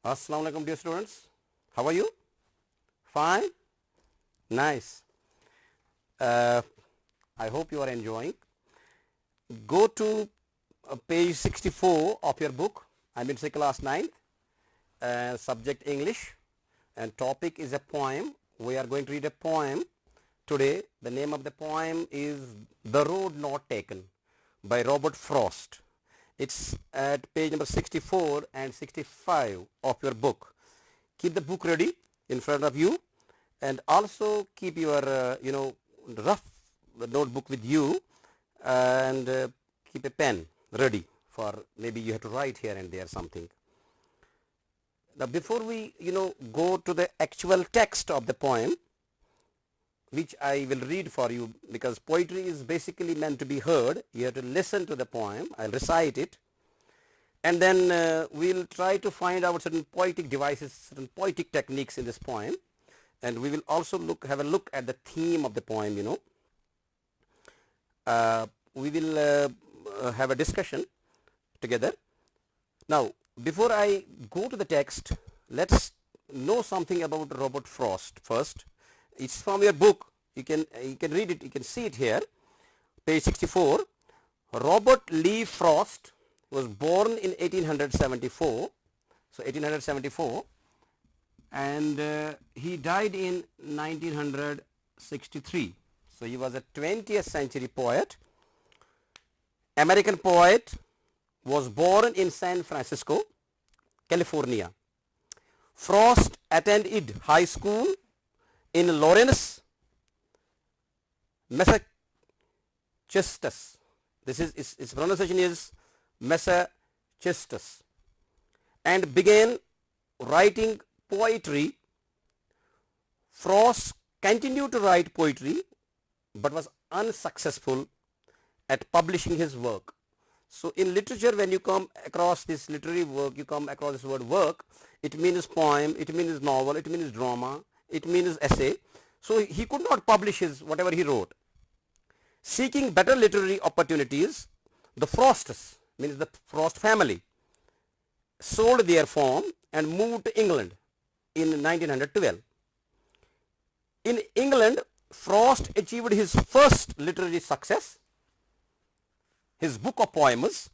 Assalamu alaikum dear students. How are you? Fine? Nice. I hope you are enjoying. Go to page 64 of your book. I'm in class 9th. Subject English and topic is a poem. We are going to read a poem today. The name of the poem is The Road Not Taken by Robert Frost. It's at page number 64 and 65 of your book. Keep the book ready in front of you and also keep your rough notebook with you and keep a pen ready for maybe you have to write here and there something. Now before we go to the actual text of the poem, which I will read for you, because poetry is basically meant to be heard. You have to listen to the poem. I'll recite it and then we'll try to find out certain poetic devices, certain poetic techniques in this poem, and we will also have a look at the theme of the poem. We will have a discussion together. Now before I go to the text, let's know something about Robert Frost first. It's from your book. You can read it. You can see it here, page 64. Robert Lee Frost was born in 1874. So 1874, and he died in 1963. So he was a 20th century poet, American poet. Was born in San Francisco, California. Frost attended high school in Lawrence, Massachusetts. This is its pronunciation is Massachusetts, and began writing poetry. Frost continued to write poetry but was unsuccessful at publishing his work. So in literature, when you come across this literary work, you come across this word work, it means poem, it means novel, it means drama, it means essay. So he could not publish his whatever he wrote. Seeking better literary opportunities, the Frosts, means the Frost family, sold their farm and moved to England in 1912. In England, Frost achieved his first literary success. His book of poems,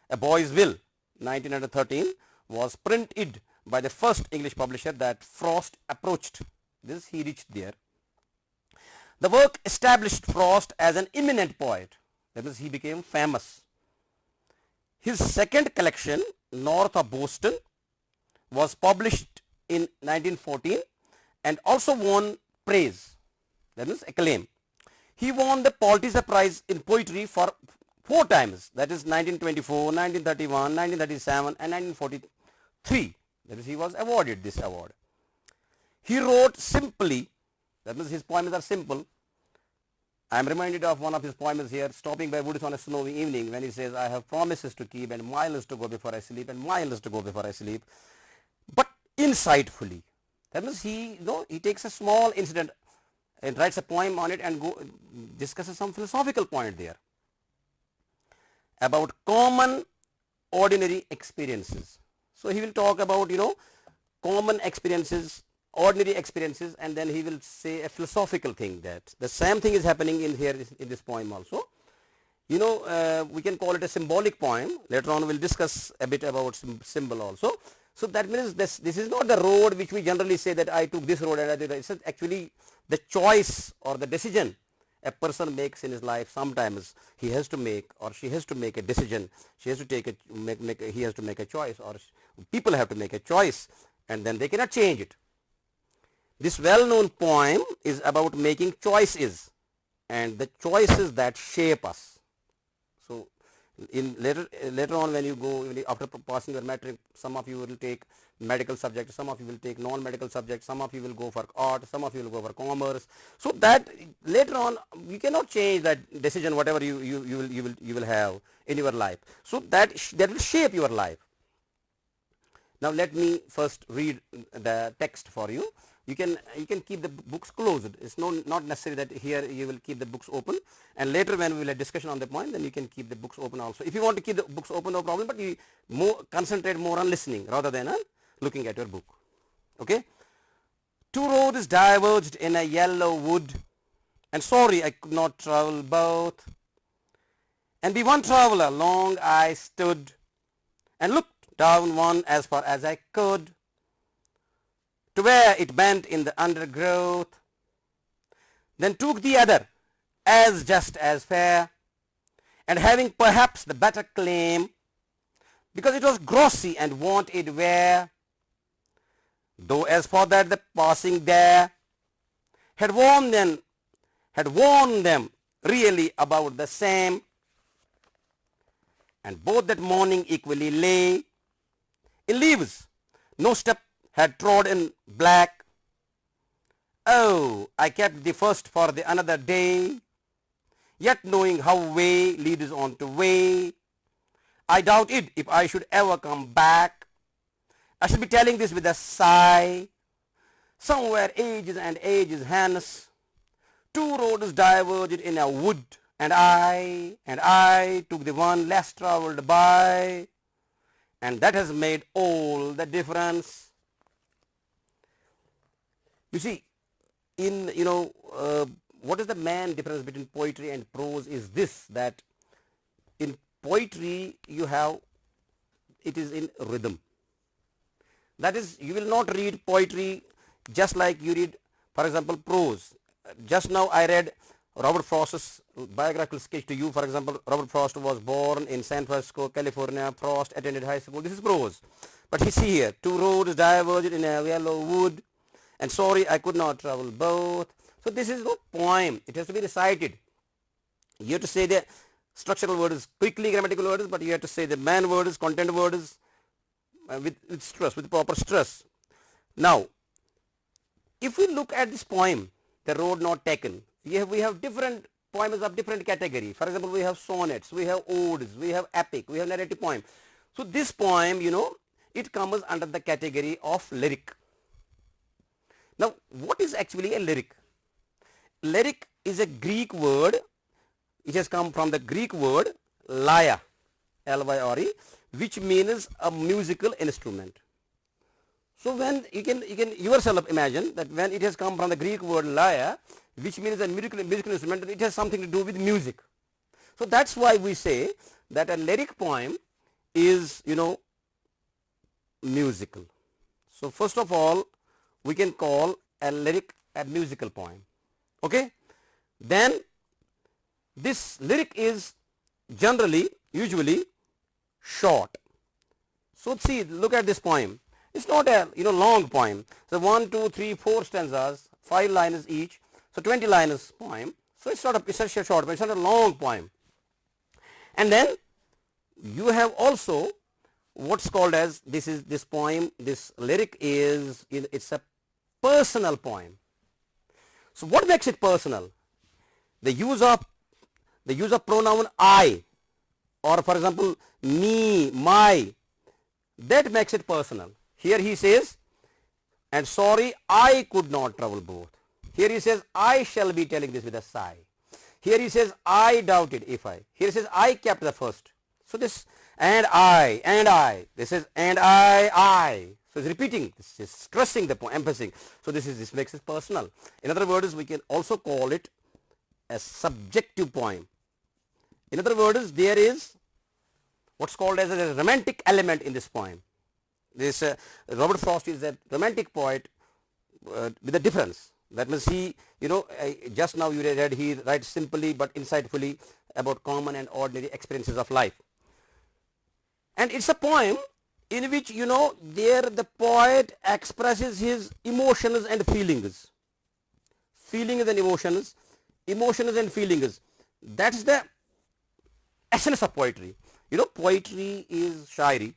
A Boy's Will, 1913, was printed by the first English publisher that Frost approached. This he reached there. The work established Frost as an eminent poet. That means he became famous. His second collection, North of Boston, was published in 1914 and also won praise. That means acclaim. He won the Pulitzer Prize in poetry for 4 times, that is 1924, 1931, 1937 and 1943. That is, he was awarded this award. He wrote simply, that means his poems are simple. I am reminded of one of his poems here, Stopping by Woods on a Snowy Evening, when he says, I have promises to keep and miles to go before I sleep and miles to go before I sleep, but insightfully. That means he takes a small incident and writes a poem on it and discusses some philosophical point there about common ordinary experiences. So he will talk about common experiences, ordinary experiences, and then he will say a philosophical thing. That the same thing is happening in here in this poem also. We can call it a symbolic poem. Later on we'll discuss a bit about symbol also. So that means this is not the road which we generally say that I took this road and I did that. It's actually the choice or the decision a person makes in his life. Sometimes he has to make or she has to make a decision. She has to he has to make a choice, or people have to make a choice, and then they cannot change it. This well-known poem is about making choices and the choices that shape us. So in later on, when you go after passing your matric, some of you will take medical subject, some of you will take non-medical subject, some of you will go for art, some of you will go for commerce. So that later on you cannot change that decision, whatever you will have in your life. So that will shape your life. Now let me first read the text for you. You can keep the books closed. It's not necessary that here you will keep the books open, and later when we will have discussion on the point, then you can keep the books open also. If you want to keep the books open, no problem, but you concentrate more on listening rather than on looking at your book. Okay. Two roads diverged in a yellow wood, and sorry I could not travel both. And be one traveler long I stood, and looked down one as far as I could, to where it bent in the undergrowth. Then took the other as just as fair, and having perhaps the better claim, because it was glossy and wanted wear. Though as for that the passing there had warned them really about the same, and both that morning equally lay in leaves, no step had trod in black. Oh, I kept the first for the another day, yet knowing how way leads on to way, I doubt it if I should ever come back. I should be telling this with a sigh. Somewhere ages and ages hence, two roads diverged in a wood, and I took the one less travelled by, and that has made all the difference. You see, in what is the main difference between poetry and prose is this, that in poetry you have, it is in rhythm. That is, you will not read poetry just like you read, for example, prose. Just now I read Robert Frost's biographical sketch to you. For example, Robert Frost was born in San Francisco, California. Frost attended high school. This is prose. But you see here, two roads diverged in a yellow wood, and sorry I could not travel both. So this is no poem. It has to be recited. You have to say the structural words quickly, grammatical words, but you have to say the main words, content words, with stress, with proper stress. Now, if we look at this poem, The Road Not Taken, we have different poems of different category. For example, we have sonnets, we have odes, we have epic, we have narrative poem. So this poem, it comes under the category of lyric. Now, what is actually a lyric? Lyric is a Greek word. It has come from the Greek word lyre, L-Y-R-E, which means a musical instrument. So when you can yourself imagine that when it has come from the Greek word lyre, which means a musical instrument, it has something to do with music. So that's why we say that a lyric poem is, musical. So first of all, we can call a lyric a musical poem. Okay? Then this lyric is usually short. So see, look at this poem. It's not a long poem. So 1, 2, 3, 4 stanzas, 5 lines each. So 20 lines poem. So it's a short, but it's not a long poem. And then you have also what's called as this poem. This lyric is it's a personal poem. So what makes it personal? The use of pronoun I, or for example me, my, that makes it personal. Here he says, and sorry I could not travel both. Here he says, I shall be telling this with a sigh. Here he says, I doubted if I. Here he says, I kept the first. So this, and I. This is, and I. So it's repeating, this is stressing the point, emphasizing. So this makes it personal. In other words, we can also call it a subjective poem. In other words, there is what's called as a romantic element in this poem. This Robert Frost is a romantic poet with a difference. That means he, just now you read, he writes simply but insightfully about common and ordinary experiences of life. And it's a poem in which, there the poet expresses his emotions and feelings. Feelings and emotions and feelings. That's the essence of poetry. Poetry is shairi.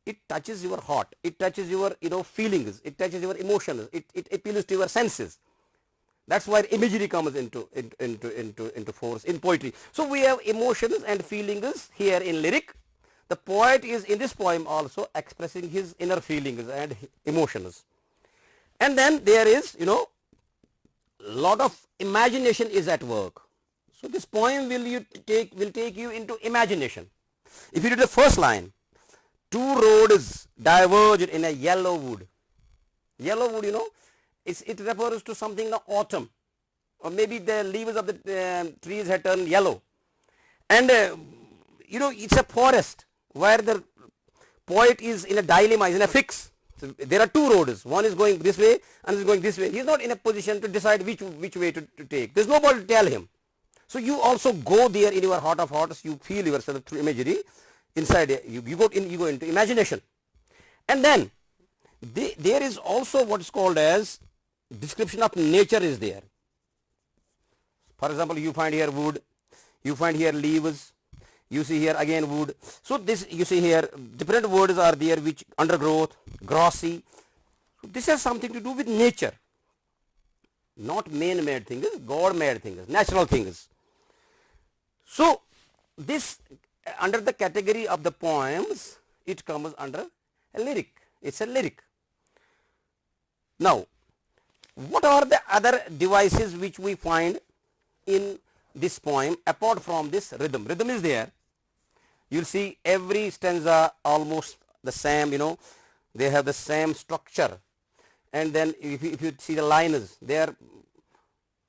It touches your heart. It touches your, feelings. It touches your emotions. It appeals to your senses. That's why imagery comes into force in poetry. So we have emotions and feelings here in lyric. The poet is in this poem also expressing his inner feelings and emotions. And then there is, lot of imagination is at work. So this poem will take you into imagination. If you read the first line, two roads diverged in a yellow wood. Yellow wood, it refers to something in the autumn, or maybe the leaves of the trees had turned yellow. And it's a forest where the poet is in a dilemma, is in a fix. So there are two roads. One is going this way and is going this way. He is not in a position to decide which way to take. There is nobody to tell him. So you also go there in your heart of hearts. You feel yourself through imagery. Inside you go into imagination, and then there is also what is called as description of nature is there. For example, you find here wood, you find here leaves, you see here again wood. So this you see here different words are there which undergrowth, grassy. So this has something to do with nature, not man-made things, God-made things, natural things. So this under the category of the poems, it comes under a lyric. It's a lyric. Now, what are the other devices which we find in this poem apart from this rhythm? Rhythm is there. You'll see every stanza almost the same, they have the same structure. And then if you see the lines, they are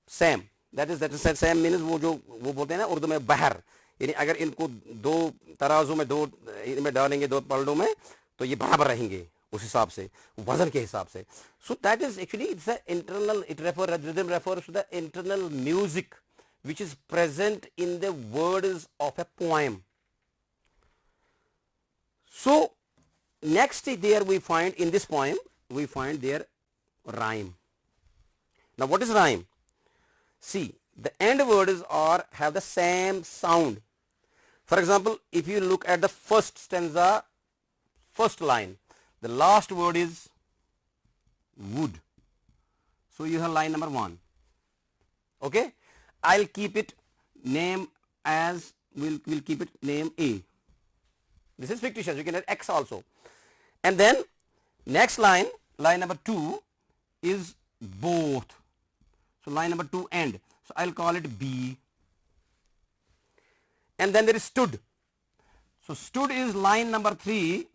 same. That is same means वो बोलते हैं ना उर्दू में बहर, यानी अगर इनको दो तराजू में दो इनमें डालेंगे दो पलड़ों में तो ये बराबर रहेंगे उस हिसाब से वजन के हिसाब से. So that is actually it's a internal, rhythm refers to the internal music which is present in the words of a poem. So next there we find in this poem we find there rhyme. Now what is rhyme? See, the end words have the same sound. For example, if you look at the first stanza, first line, the last word is wood. So you have line number 1. Okay, I'll keep it name as we'll keep it name A. This is fictitious. You can add X also. And then next line number 2 is both. So line number 2 end. So I'll call it B. And then there is stood. So stood is line number 3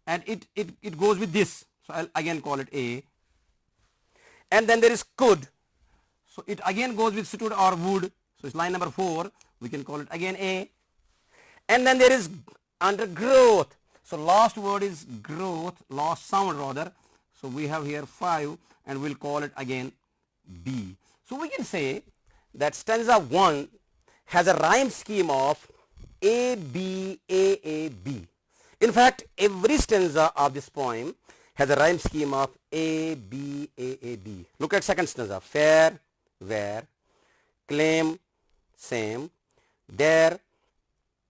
and it goes with this. So I'll again call it A. And then there is could. So it again goes with stood or would. So it's line number 4. We can call it again A. And then there is undergrowth. So last word is growth, last sound rather. So we have here 5 and we'll call it again B. So we can say that stanza 1 has a rhyme scheme of A, B, A, B. In fact, every stanza of this poem has a rhyme scheme of A, B, A, B. Look at second stanza. Fair, where, claim, same, dare,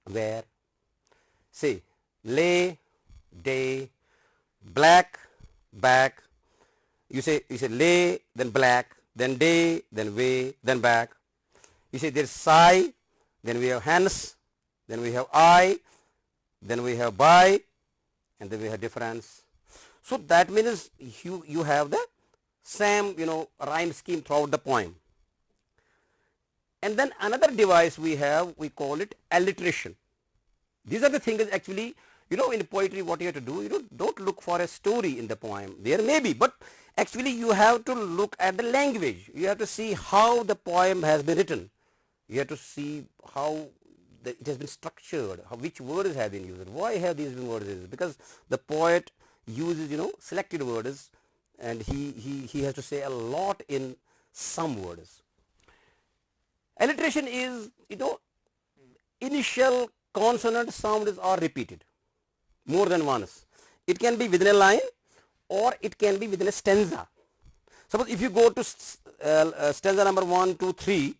where. See, lay, day, black, back. You say lay, then black, then day, then way, then back. You say there's sigh, then we have hence, then we have I, then we have by, and then we have difference. So that means you have the same rhyme scheme throughout the poem. And then another device we have, we call it alliteration. These are the things actually, in poetry what you have to do, don't look for a story in the poem. There may be, but actually you have to look at the language. You have to see how the poem has been written. You have to see how it has been structured, which words have been used, why have these been words used, because the poet uses, selected words and he has to say a lot in some words. Alliteration is, initial consonant sounds are repeated more than once. It can be within a line or it can be within a stanza. Suppose if you go to stanza number 1, 2, 3,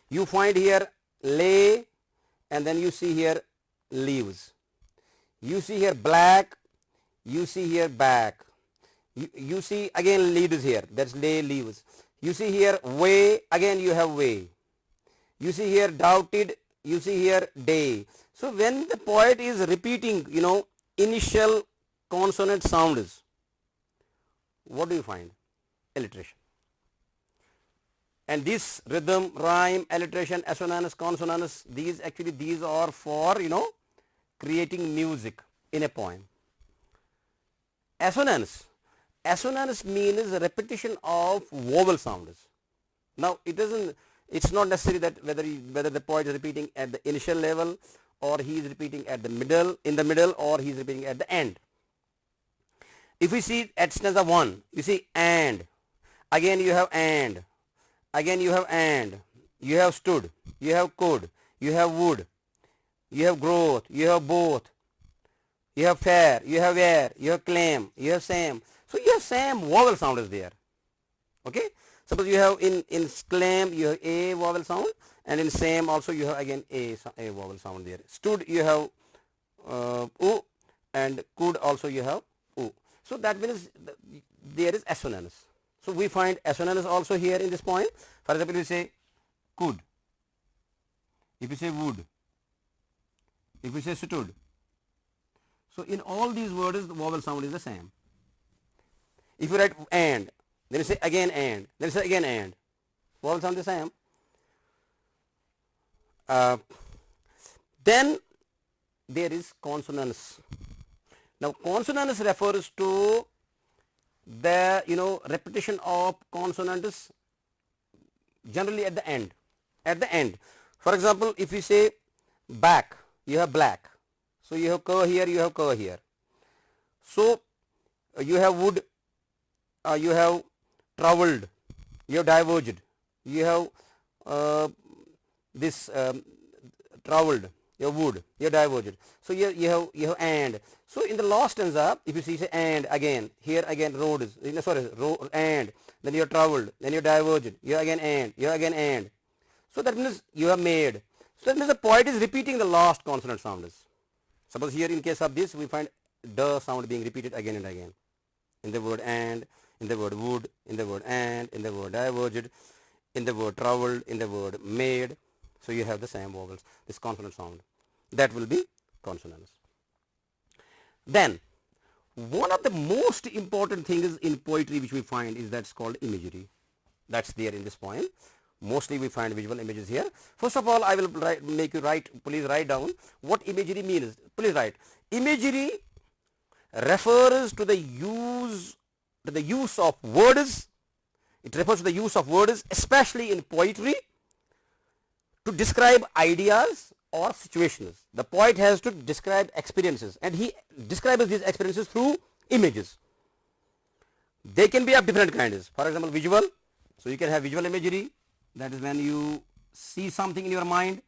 you find here lay and then you see here leaves. You see here black, you see here back. You see again leaves here, that's lay, leaves. You see here way, again you have way. You see here doubted, you see here day. So when the poet is repeating, initial consonant sounds, what do you find? Alliteration. And this rhythm, rhyme, alliteration, assonance, consonance, these are for, creating music in a poem. Assonance. Assonance means repetition of vowel sounds. Now it's not necessary that whether the poet is repeating at the initial level, or he is repeating at the middle, in the middle, or he is repeating at the end. If we see at stanza 1, you see and, again you have and, again you have and, you have stood, you have could, you have would, you have growth, you have both, you have fair, you have where, you have claim, you have same. So you have same vowel sound is there. Okay. Suppose you have in claim you have a vowel sound, and in same also you have again a vowel sound there. Stood you have u, and could also you have u. So that means there is assonance. So we find assonance also here in this point. For example, if you say could, if you say would, if you say stood. So in all these words the vowel sound is the same. If you write and, then you say again and, then you say again and, vowel sound the same. Then there is consonance. Now consonance refers to the repetition of consonants generally at the end. At the end. For example, if you say back, you have black. So you have cur here, you have cur here. So you have wood, you have travelled, you have diverged, you have this travelled, you have wood, you have diverged. So you have and. So in the last stanza, if you see say and again, here again road is and, then you have travelled, then you have diverged, you have again and, you have again and. So that means you have made. So that means the poet is repeating the last consonant sounds. Suppose here in case of this we find the sound being repeated again and again in the word and, in the word would, in the word and, in the word diverged, in the word travelled, in the word made. So you have the same vowels, this consonant sound. That will be consonants. Then one of the most important things in poetry which we find is that's called imagery. That's there in this poem. Mostly we find visual images here. First of all, I will make you write, please write down what imagery means. Please write. Imagery refers to the use of words. It refers to the use of words, especially in poetry, to describe ideas or situations. The poet has to describe experiences, and he describes these experiences through images. They can be of different kinds. For example, visual. So you can have visual imagery, that is when you see something in your mind.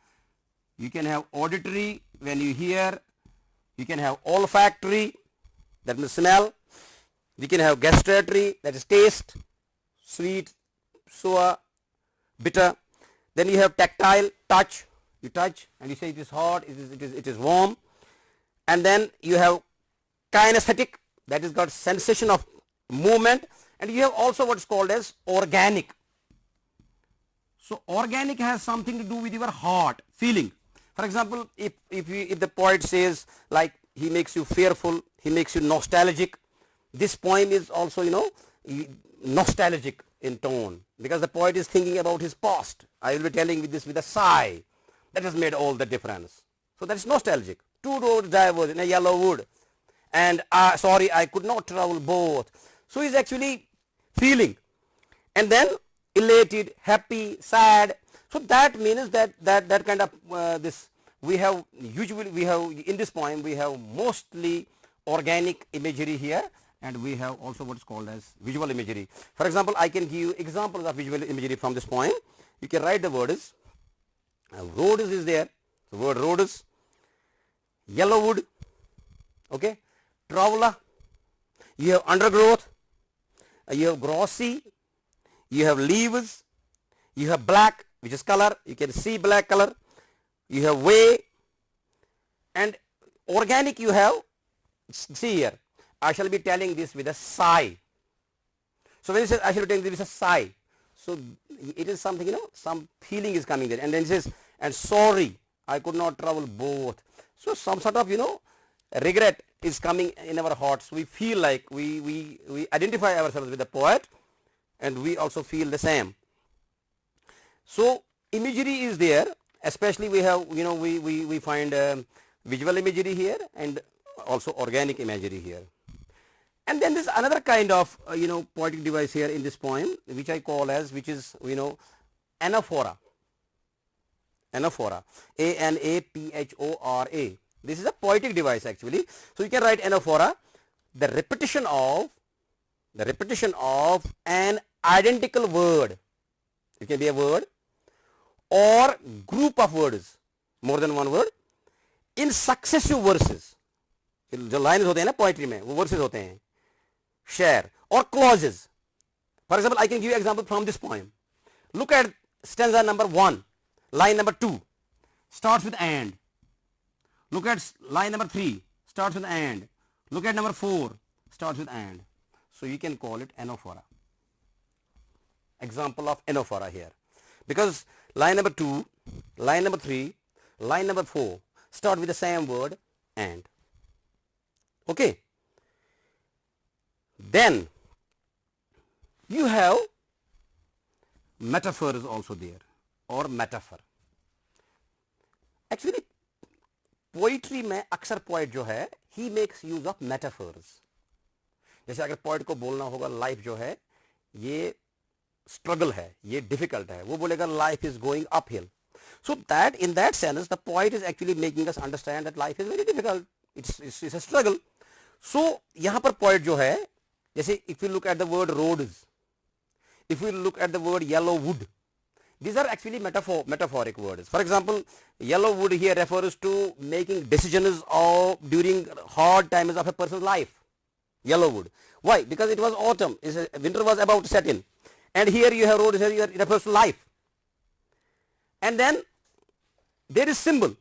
You can have auditory, when you hear. You can have olfactory, that means smell. You can have gustatory, that is taste, sweet, sour, bitter. Then you have tactile, touch. You touch and you say it is hot, it is warm. And then you have kinesthetic, that is got sensation of movement. And you have also what is called as organic. So organic has something to do with your heart, feeling. For example, if the poet says like he makes you fearful, he makes you nostalgic, this poem is also nostalgic in tone, because the poet is thinking about his past. I will be telling with this with a sigh. That has made all the difference. So that is nostalgic. Two roads diverge in a yellow wood, and sorry, I could not travel both. So he is actually feeling. And then elated, happy, sad. So that means that kind of this we have in this poem we have mostly organic imagery here, and we have also what is called as visual imagery. For example, I can give you examples of visual imagery from this poem. You can write the words. Road is there. The word road is yellow wood. Okay, traveler. You have undergrowth. You have grassy. You have leaves. You have black, which is color. You can see black color. You have way. And organic you have. See here. I shall be telling this with a sigh. So when he says I shall be telling this with a sigh, so it is something, some feeling is coming there. And then he says, and sorry, I could not travel both. So some sort of, regret is coming in our hearts. We feel like we identify ourselves with the poet, and we also feel the same. So imagery is there, especially we have, we find visual imagery here, and also organic imagery here. And then there's another kind of poetic device here in this poem, which I call as, which is anaphora. Anaphora, Anaphora. This is a poetic device actually. So you can write anaphora, the repetition of an identical word. It can be a word or group of words, more than one word, in successive verses. जो lines होते हैं ना poetry में, वो versus होते हैं, share और clauses. For example, I can give example from this poem. Look at stanza number 1, line number 2 starts with and. Look at line number 3, starts with and. Look at number 4, starts with and. So you can call it anaphora. Example of anaphora here, because line number 2, line number 3, line number 4 start with the same word and. Okay, then you have metaphor is also there, or metaphor. Actually poetry में अक्सर poet जो है, he makes use of metaphors. जैसे अगर poet को बोलना होगा life जो है ये स्ट्रगल है, ये डिफिकल्ट है, वो बोलेगा life is going uphill. So that in that sense the poet is actually making us understand that life is very difficult, it's a struggle. So यहां पर पोइट जो है, जैसे if you look at the word roads, if we look at the word yellow wood, these are actually metaphoric words. For example, yellow wood here refers to making decisions during hard times of a person's life. Yellow wood. Why? Because it was autumn, winter was about to set in, and here you have roads, here it refers to life. And then there is symbol.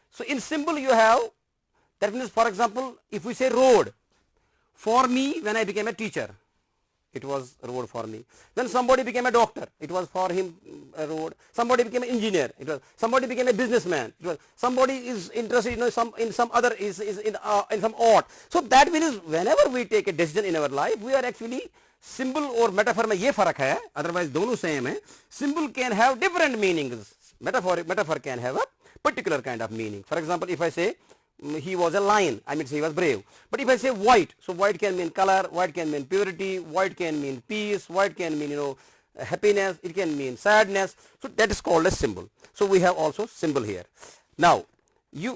So in symbol you have, that means, for example, if we say road, for me when I became a teacher, it was a road for me. When somebody became a doctor, it was for him a road. Somebody became an engineer, it was. Somebody became a businessman, it was. Somebody is interested in some other is in some art. So that means whenever we take a decision in our life, we are actually symbol or metaphor में ये फर्क है, otherwise दोनों same है. Symbol can have different meanings. Metaphor can have a particular kind of meaning. For example, if I say he was a lion, I mean he was brave. But if I say white, so white can mean color, white can mean purity, white can mean peace, white can mean happiness, it can mean sadness. So that is called a symbol. So we have also symbol here. Now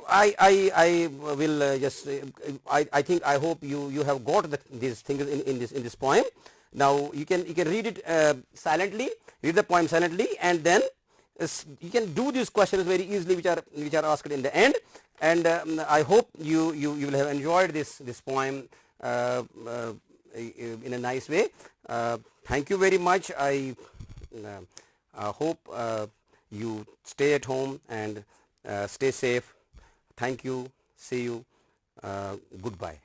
I will just I think, I hope you have got these things in this poem. Now you can read it silently, read the poem silently, and then you can do these questions very easily, which are asked in the end. And I hope you will have enjoyed this poem in a nice way. Thank you very much. I hope you stay at home and stay safe. Thank you. See you. Goodbye.